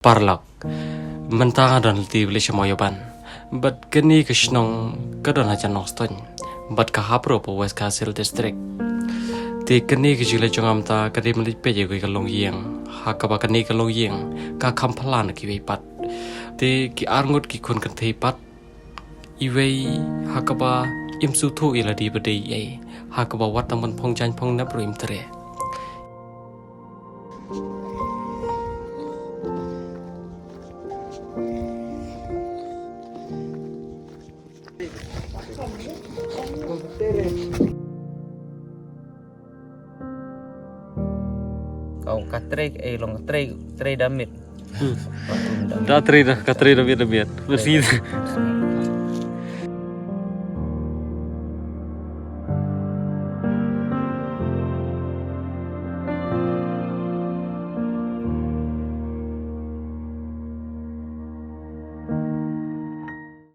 Parlak mentang dan ti beli semoyoban bat kini kesnong kadon aja noston bat kahapro po West Castle District ti kini kejile jongam ta kadi melit peje kui kalong yeng hakaba kini kalong yeng ka kampalan ki weipat ti ki arngut ki kun kan teipat iwei hakaba imsu thu ila di bedei ai hakaba wat taman pongjan pong na pro imtere Kau katrek long trek damit. da tri da katri da biet bersih